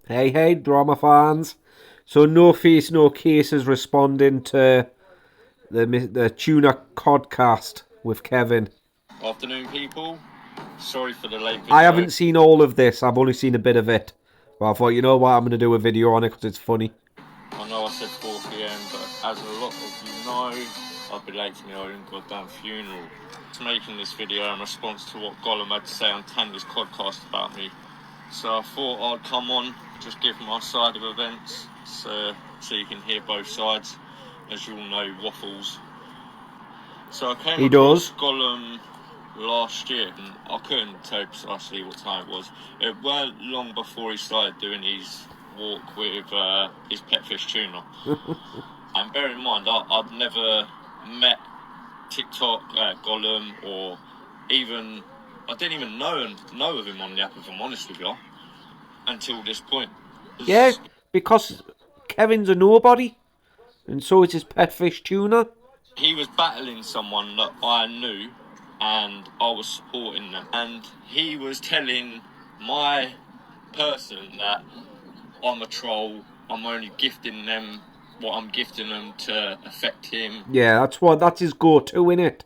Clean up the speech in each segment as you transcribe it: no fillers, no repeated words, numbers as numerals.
Hey, hey, drama fans. So, No Face, No Case is responding to the tuna codcast with Kevin. Afternoon, people. Sorry for the late video. I haven't seen all of this, I've only seen a bit of it. But I thought, you know what, I'm going to do a video on it because it's funny. I know I said 4 p.m, but as a lot of you know, I've been late to my own goddamn funeral. I'm making this video in response to what Gollum had to say on Tanya's podcast about me. So I thought I'd come on, just give my side of events, so you can hear both sides. As you all know, waffles. So I came across Gollum last year, and I couldn't tell you precisely what time it was. It weren't long before he started doing his walk with his pet fish tuna. And bear in mind, I'd never met TikTok Gollum, or even I didn't even know of him on the app, if I'm honest with you, until this point. Yeah, because Kevin's a nobody, and so is his pet fish tuna. He was battling someone that I knew, and I was supporting them. And he was telling my person that I'm a troll, I'm only gifting them what I'm gifting them to affect him. Yeah, that's his go-to, innit?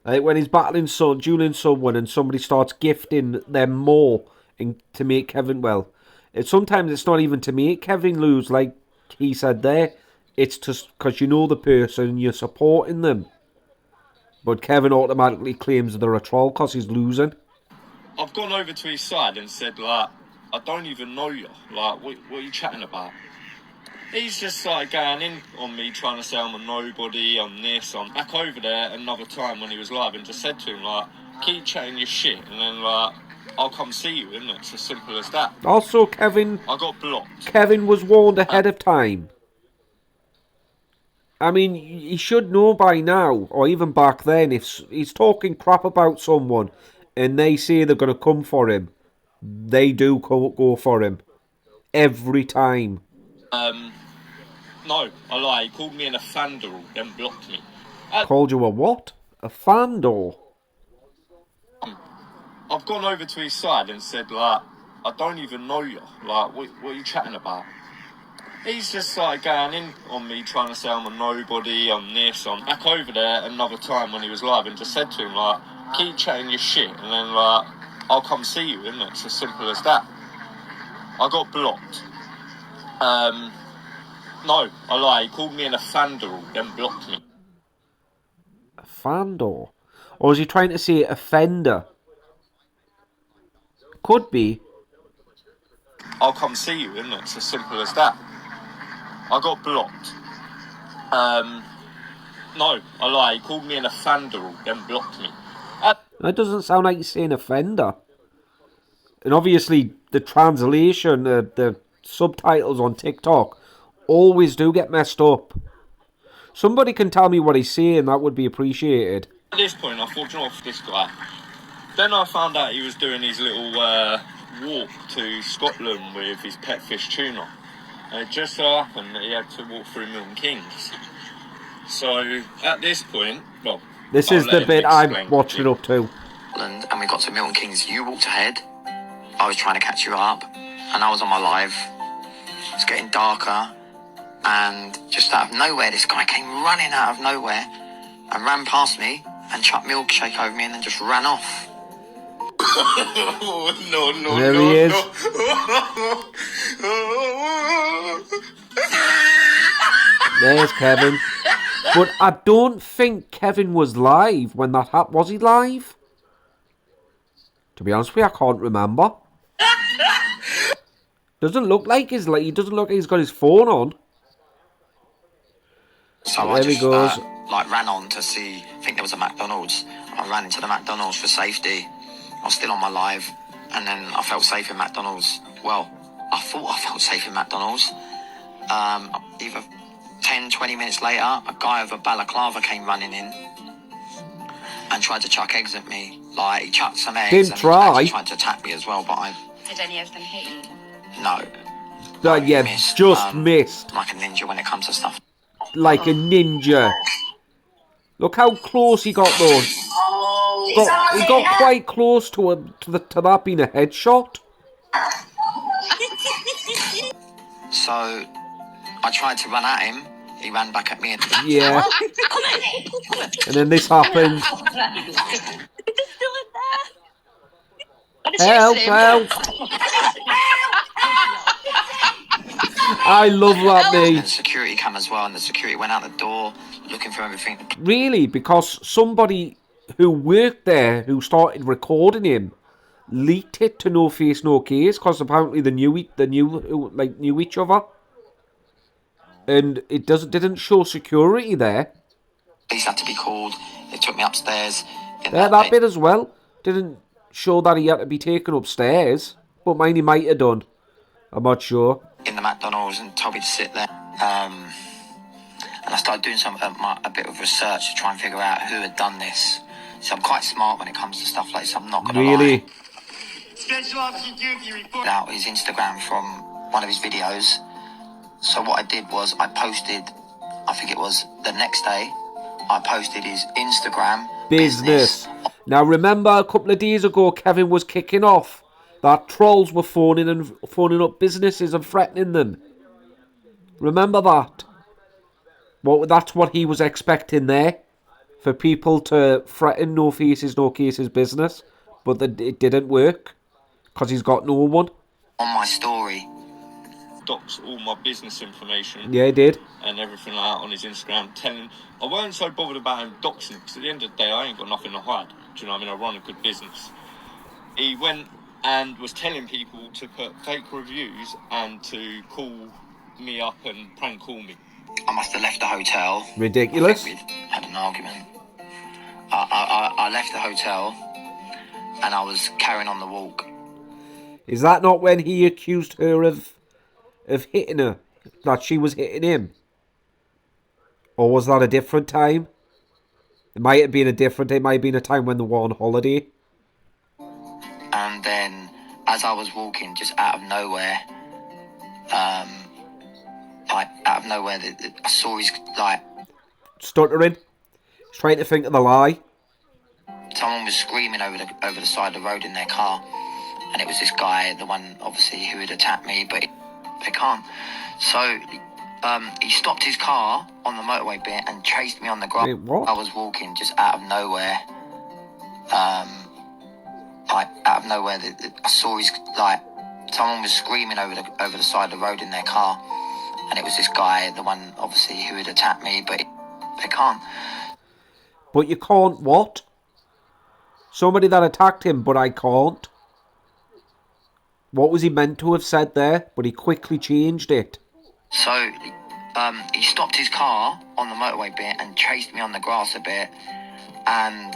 Like when he's battling dueling someone and somebody starts gifting them more and to make Kevin, sometimes it's not even to make Kevin lose, like he said there. It's just because you know the person and you're supporting them. But Kevin automatically claims they're a troll because he's losing. I've gone over to his side and said, like, I don't even know you. Like, what are you chatting about? He's just like going in on me, trying to say I'm a nobody, I'm this, I'm back over there another time when he was live, and just said to him, like, keep chatting your shit, and then, like, I'll come see you, isn't it? It's as simple as that. Also, Kevin... I got blocked. Kevin was warned ahead of time. I mean, he should know by now, or even back then, if he's talking crap about someone and they say they're going to come for him, they do go for him. Every time. No, I lie. He called me in a fandom, then blocked me. Called you a what? A fandor? I've gone over to his side and said, like, I don't even know you. Like, what are you chatting about? He's just like going in on me, trying to say I'm a nobody, I'm this, I'm back over there another time when he was live, and just said to him, like, keep chatting your shit, and then, like, I'll come see you, isn't it? It's as simple as that. I got blocked. No, I lie. He called me in a fandom, then blocked me. A fandor? Or is he trying to say offender? Could be. I'll come see you, isn't it? It's as simple as that. I got blocked. No, I lie. He called me in a fandom, then blocked me. That doesn't sound like he's saying offender. And obviously, the translation, the subtitles on TikTok, always do get messed up. Somebody can tell me what he's saying, that would be appreciated. At this point, I thought, you know, this guy. Then I found out he was doing his little walk to Scotland with his pet fish tuna. And it just so happened that he had to walk through Milton Keynes. So, at this point, well... This is the bit I'm watching up to. And we got to Milton Keynes. You walked ahead. I was trying to catch you up. And I was on my live. It's getting darker. And just out of nowhere, this guy came running out of nowhere and ran past me and chucked milkshake over me and then just ran off. No, there he is. There's Kevin. But I don't think Kevin was live when that happened. Was he live? To be honest with you, I can't remember. Doesn't look like he doesn't look like he's got his phone on. So there I just he goes. ran on to see. I think there was a McDonald's. I ran into the McDonald's for safety. I was still on my live, and then I felt safe in McDonald's. Well, I thought I felt safe in McDonald's. Either 10, 20 minutes later, a guy with a balaclava came running in and tried to chuck eggs at me. Like, he chucked some eggs. Didn't and try. He tried to attack me as well, but Did any of them hit you? No. Yeah, missed. Missed. Like a ninja when it comes to stuff. Like a ninja. Look how close he got though. He got quite close to that being a headshot. So I tried to run at him. He ran back at me. Yeah. And then this happened. Help, help. I love that, me. And security cam as well, and the security went out the door looking for everything. Really, because somebody who worked there, who started recording him, leaked it to No Face No Case, because apparently they knew each other, and it didn't show security there. Police had to be called. They took me upstairs. That bit as well didn't show that he had to be taken upstairs, but mine he might have done. I'm not sure. In the McDonald's and told me to sit there. And I started doing a bit of research to try and figure out who had done this. So I'm quite smart when it comes to stuff like this. I'm not going to Really? lie. Out his Instagram from one of his videos. So what I did was I posted, I think it was the next day, I posted his Instagram business. Now remember, a couple of days ago, Kevin was kicking off that trolls were phoning up businesses and threatening them. Remember that? Well, that's what he was expecting there, for people to threaten No Faces No Cases business, but it didn't work because he's got no one. On my story. Docs all my business information. Yeah, he did. And everything like that on his Instagram, telling I weren't so bothered about him doxing, because at the end of the day I ain't got nothing to hide. Do you know what I mean? I run a good business. He went and was telling people to put fake reviews and to call me up and prank call me. I must have left the hotel. Ridiculous. We'd had an argument. I left the hotel and I was carrying on the walk. Is that not when he accused her of hitting her? That she was hitting him? Or was that a different time? It might have been it might have been a time when they were on holiday. And then, as I was walking, just out of nowhere, I saw his, stuttering. He's trying to think of the lie. Someone was screaming over the side of the road in their car. And it was this guy, the one, obviously, who had attacked me, but they can't. So, he stopped his car on the motorway bit and chased me on the grass. Wait, what? I was walking just out of nowhere. Out of nowhere, I saw his, someone was screaming over the side of the road in their car. And it was this guy, the one, obviously, who had attacked me, but they can't. But you can't what? Somebody that attacked him, but I can't. What was he meant to have said there? But he quickly changed it. So, he stopped his car on the motorway bit and chased me on the grass a bit. And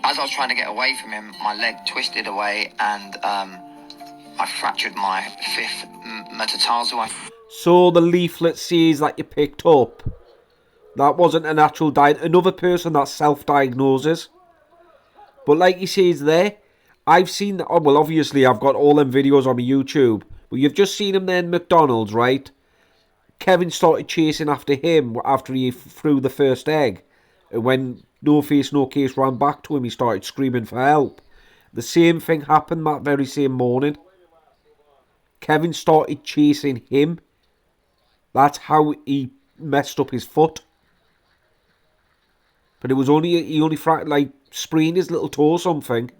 as I was trying to get away from him, my leg twisted away and I fractured my fifth metatarsal. So the leaflet says that you picked up, that wasn't a natural another person that self-diagnoses. But like he says there, I've seen, well obviously I've got all them videos on my YouTube, but you've just seen him there in McDonald's, right? Kevin started chasing after him after he threw the first egg. And when No Face No Case ran back to him, he started screaming for help. The same thing happened that very same morning. Kevin started chasing him. That's how he messed up his foot. But it was he only sprained his little toe or something.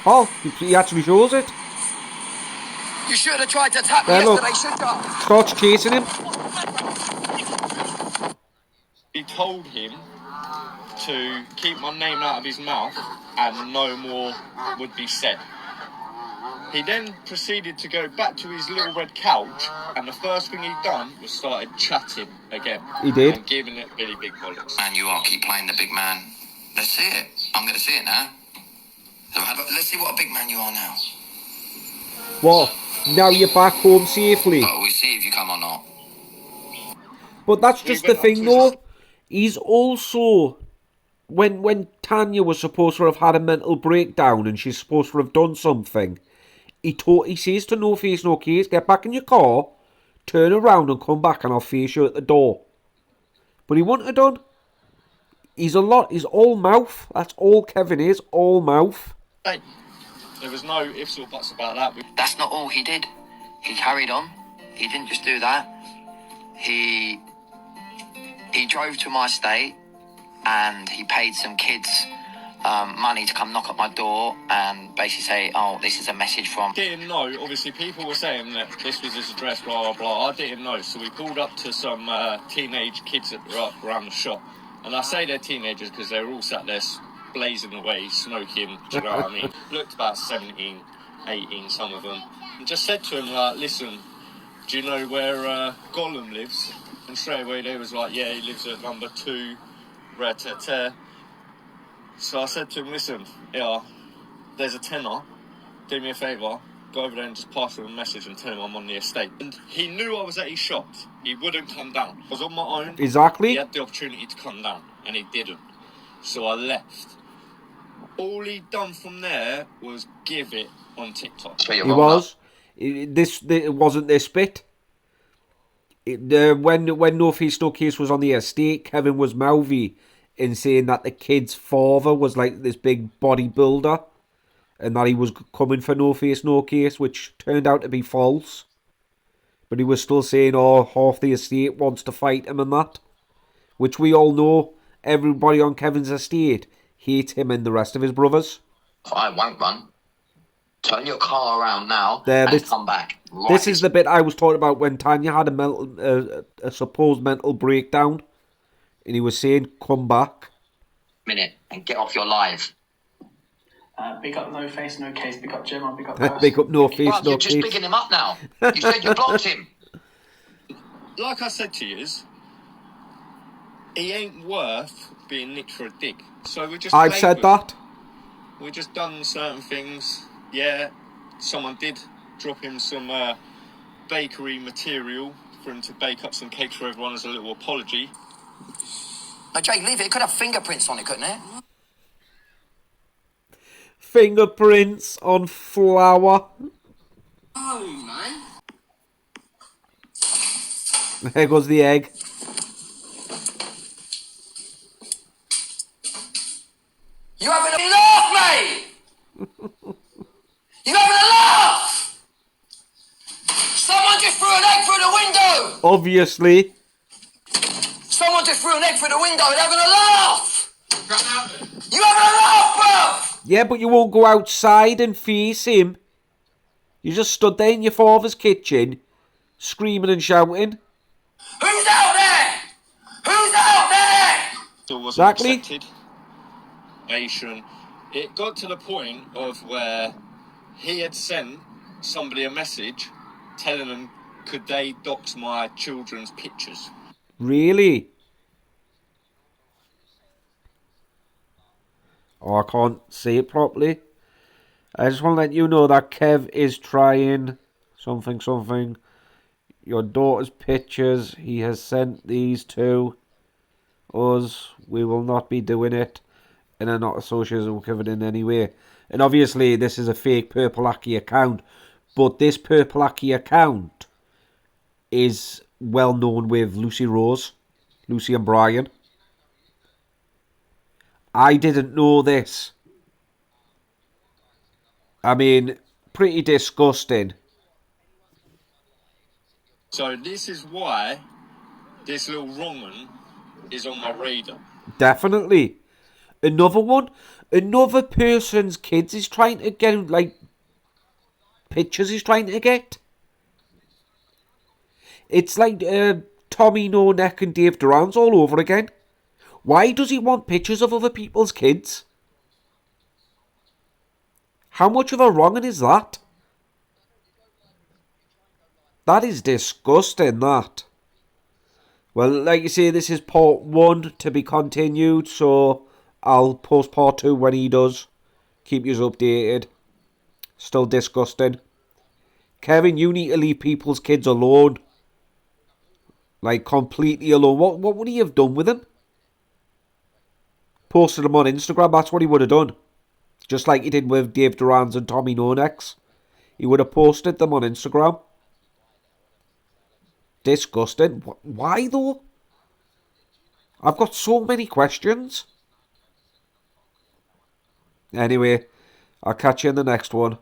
Oh, he actually shows it. You should have tried to tap me yesterday, shouldn't you? Starts chasing him. He told him to keep my name out of his mouth and no more would be said. He then proceeded to go back to his little red couch, and the first thing he'd done was started chatting again. He did. And giving it Billy Big Bollocks. Man, you are. Keep playing the big man. Let's see it. I'm going to see it now. Let's see what a big man you are now. What? Now you're back home safely. But we'll see if you come or not. But that's just the thing, though. He's also... When Tanya was supposed to have had a mental breakdown and she's supposed to have done something... He says to No Face No Case, get back in your car, turn around and come back and I'll face you at the door. But he wouldn't have done. He's all mouth. That's all Kevin is, all mouth. Hey, there was no ifs or buts about that. That's not all he did. he carried on. He didn't just do that. He drove to my estate and he paid some kids money to come knock at my door and basically say, oh, this is a message from... Didn't know, obviously people were saying that this was his address, blah, blah, blah. I didn't know, so we pulled up to some teenage kids that were up around the shop. And I say they're teenagers because they were all sat there blazing away, smoking, do you know what I mean? Looked about 17, 18, some of them. And just said to him, like, listen, do you know where Gollum lives? And straight away they was like, yeah, he lives at number 2, rat-tat-tat. So I said to him, listen, yeah, there's a tenner, do me a favour, go over there and just pass him a message and tell him I'm on the estate. And he knew I was at his shop. He wouldn't come down. I was on my own. Exactly. He had the opportunity to come down, and he didn't. So I left. All he done from there was give it on TikTok. He was. It wasn't this bit. When No Face No Case was on the estate, Kevin was mouthy in saying that the kid's father was like this big bodybuilder and that he was coming for No Face No Case, which turned out to be false. But he was still saying, oh, half the estate wants to fight him and that. Which we all know, everybody on Kevin's estate hates him and the rest of his brothers. I won't run. Turn your car around now and come back. Right. This is the bit I was talking about when Tanya had a supposed mental breakdown. And he was saying, come back. Minute and get off your live. Big up No Face No Case, big up Gemma, big up Big up No Face No Case. You're just bigging him up now. You said you blocked him. Like I said to you, he ain't worth being nicked for a dick. So we just... I've said that. We just done certain things. Yeah, someone did drop him some bakery material for him to bake up some cakes for everyone as a little apology. No, Jay, leave it. It could have fingerprints on it, couldn't it? Fingerprints on flour. Oh, man. There goes the egg. You having a laugh, mate? You having a laugh? Someone just threw an egg through the window. Obviously. Someone just threw an egg through the window and having a laugh. You having a laugh, bruv? Yeah, but you won't go outside and face him. You just stood there in your father's kitchen, screaming and shouting. Who's out there? Who's out there? Still wasn't Exactly. accepted. It got to the point of where he had sent somebody a message telling them could they dox my children's pictures. Really? Oh, I can't say it properly. I just want to let you know that Kev is trying something. Your daughter's pictures, he has sent these to us. We will not be doing it and are not associated with Kevin in any way. And obviously this is a fake Purple Aki account, but this Purple Aki account is well known with Lucy and Brian. I didn't know this. I mean, pretty disgusting. So this is why this little wrong'un is on my radar. Definitely. Another one. Another person's kids is trying to get, like, pictures he's trying to get. It's like Tommy No Neck and Dave Duran's all over again. Why does he want pictures of other people's kids? How much of a wrong'un is that? That is disgusting, that. Well, like you say, this is part 1 to be continued, so I'll post part 2 when he does. Keep you updated. Still disgusting. Kevin, you need to leave people's kids alone. Like, completely alone. What would he have done with them? Posted them on Instagram, that's what he would have done. Just like he did with Dave Duran's and Tommy No Necks. He would have posted them on Instagram. Disgusting. Why though? I've got so many questions. Anyway, I'll catch you in the next one.